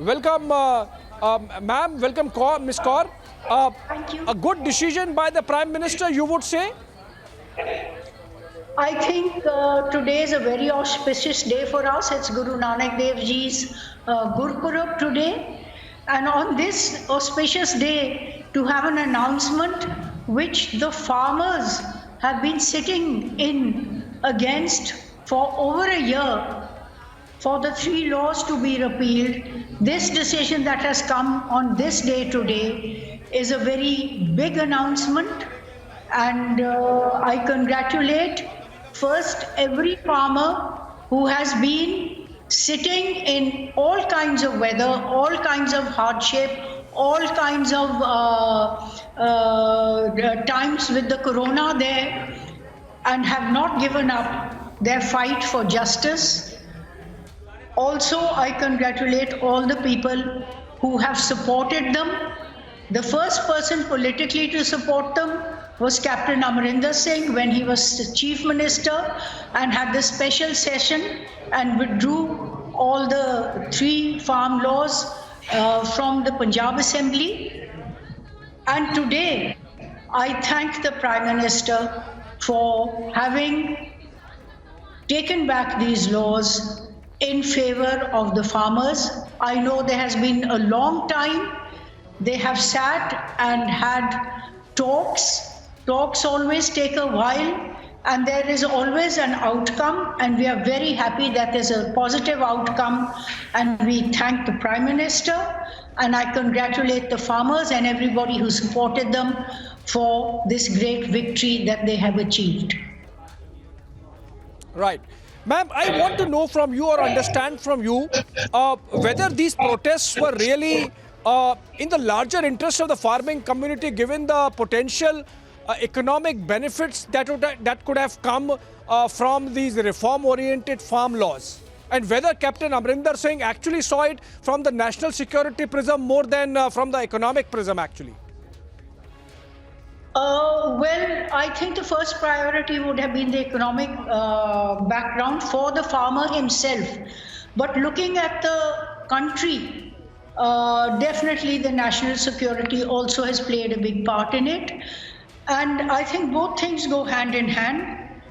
Welcome, ma'am. Welcome, Miss Kaur. Thank you. A good decision by the Prime Minister, you would say? I think today is a very auspicious day for us. It's Guru Nanak Dev Ji's Gurpurab today. And on this auspicious day, to have an announcement which the farmers have been sitting in against for over a year, for the three laws to be repealed, this decision that has come on this day today is a very big announcement. And I congratulate first every farmer who has been sitting in all kinds of weather, all kinds of hardship, all kinds of times with the corona there, and have not given up their fight for justice. Also, I congratulate all the people who have supported them. The first person politically to support them was Captain Amarinder Singh when he was Chief Minister and had the special session and withdrew all the three farm laws from the Punjab Assembly. And today, I thank the Prime Minister for having taken back these laws in favor of the farmers. I know there has been a long time. They have sat and had talks. Talks always take a while, and there is always an outcome, and we are very happy that there's a positive outcome, and we thank the Prime Minister, and I congratulate the farmers and everybody who supported them for this great victory that they have achieved. Right. Ma'am, I want to know from you or understand from you whether these protests were really in the larger interest of the farming community, given the potential economic benefits that could have come from these reform-oriented farm laws, and whether Captain Amarinder Singh actually saw it from the national security prism more than from the economic prism, actually. Well, I think the first priority would have been the economic background for the farmer himself. But looking at the country, definitely the national security also has played a big part in it. And I think both things go hand in hand.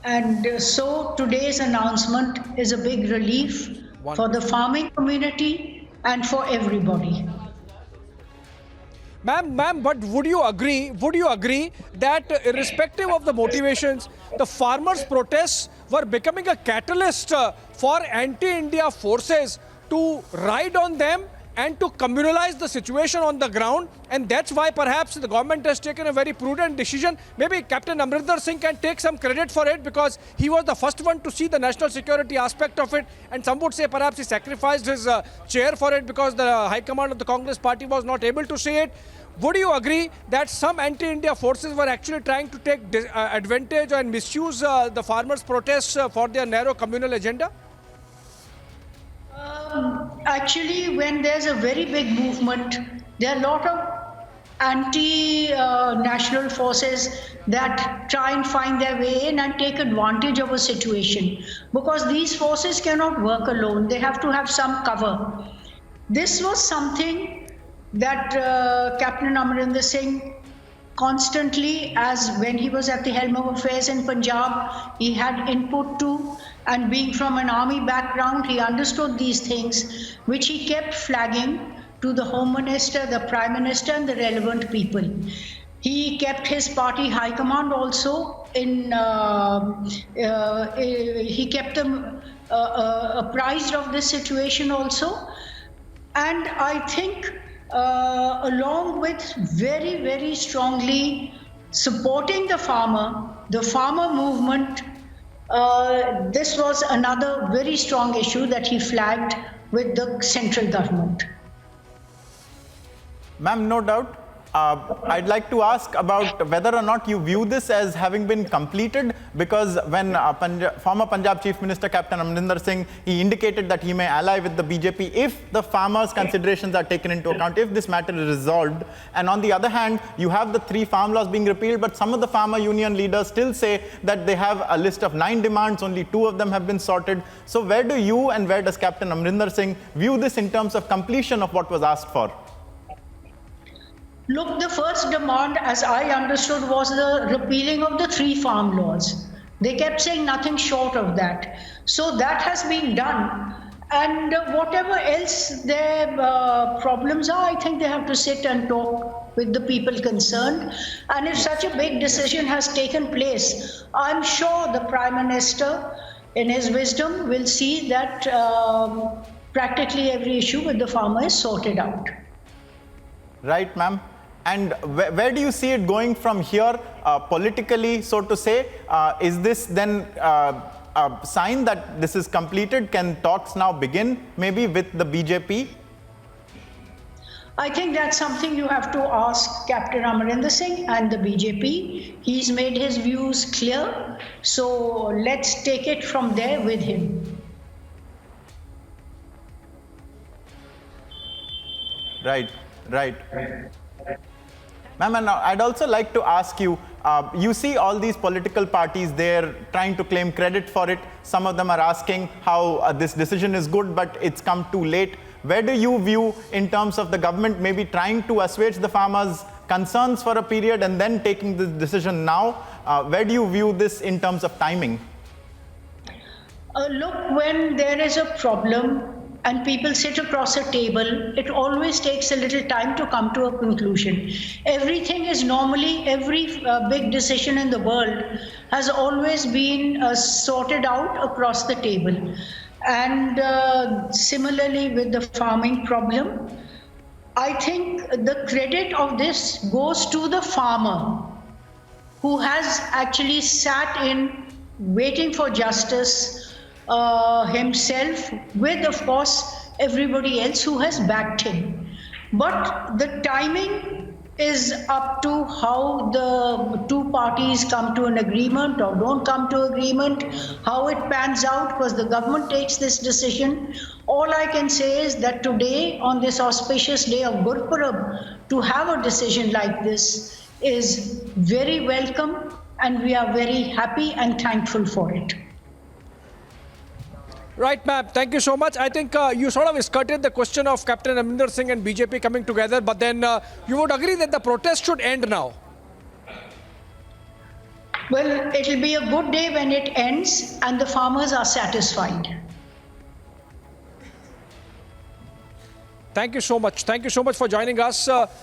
And so today's announcement is a big relief for the farming community and for everybody. Ma'am, but would you agree that irrespective of the motivations, the farmers' protests were becoming a catalyst for anti-India forces to ride on them and to communalize the situation on the ground? And that's why perhaps the government has taken a very prudent decision. Maybe Captain Amarinder Singh can take some credit for it, because he was the first one to see the national security aspect of it, and some would say perhaps he sacrificed his chair for it because the High Command of the Congress party was not able to see it. Would you agree that some anti-India forces were actually trying to take advantage and misuse the farmers' protests for their narrow communal agenda? Actually, when there's a very big movement, there are a lot of anti-national forces that try and find their way in and take advantage of a situation, because these forces cannot work alone. They have to have some cover. This was something that Captain Amarinder Singh constantly, as when he was at the helm of affairs in Punjab, he had input to, and being from an army background, he understood these things, which he kept flagging to the Home Minister, the Prime Minister, and the relevant people. He kept his party high command also in, he kept them apprised of this situation also. And I think along with very, very strongly supporting the farmer movement, this was another very strong issue that he flagged with the central government. Ma'am, no doubt, I'd like to ask about whether or not you view this as having been completed, because when former Punjab Chief Minister Captain Amrinder Singh, he indicated that he may ally with the BJP if the farmers' considerations are taken into account, if this matter is resolved. And on the other hand, you have the 3 farm laws being repealed, but some of the farmer union leaders still say that they have a list of 9 demands, only 2 of them have been sorted. So where do you and where does Captain Amrinder Singh view this in terms of completion of what was asked for? Look, the first demand, as I understood, was the repealing of the 3 farm laws. They kept saying nothing short of that. So that has been done. And whatever else their problems are, I think they have to sit and talk with the people concerned. And if such a big decision has taken place, I'm sure the Prime Minister, in his wisdom, will see that practically every issue with the farmer is sorted out. Right, ma'am. And where do you see it going from here politically, so to say? Is this then a sign that this is completed? Can talks now begin, maybe with the BJP? I think that's something you have to ask Captain Amrinder Singh and the BJP. He's made his views clear, so let's take it from there with him. Right. Ma'am, and I'd also like to ask you, you see all these political parties there trying to claim credit for it. Some of them are asking how this decision is good, but it's come too late. Where do you view in terms of the government maybe trying to assuage the farmers' concerns for a period and then taking the decision now? Where do you view this in terms of timing? Look, when there is a problem and people sit across a table, it always takes a little time to come to a conclusion. Everything is normally, every big decision in the world has always been sorted out across the table. And similarly with the farming problem, I think the credit of this goes to the farmer who has actually sat in waiting for justice himself, with, of course, everybody else who has backed him. But the timing is up to how the 2 parties come to an agreement or don't come to agreement, how it pans out, because the government takes this decision. All I can say is that today, on this auspicious day of Gurpurab, to have a decision like this is very welcome, and we are very happy and thankful for it. Right, ma'am. Thank you so much. I think you sort of skirted the question of Captain Amrinder Singh and BJP coming together, but then you would agree that the protest should end now. Well, it'll be a good day when it ends and the farmers are satisfied. Thank you so much. Thank you so much for joining us.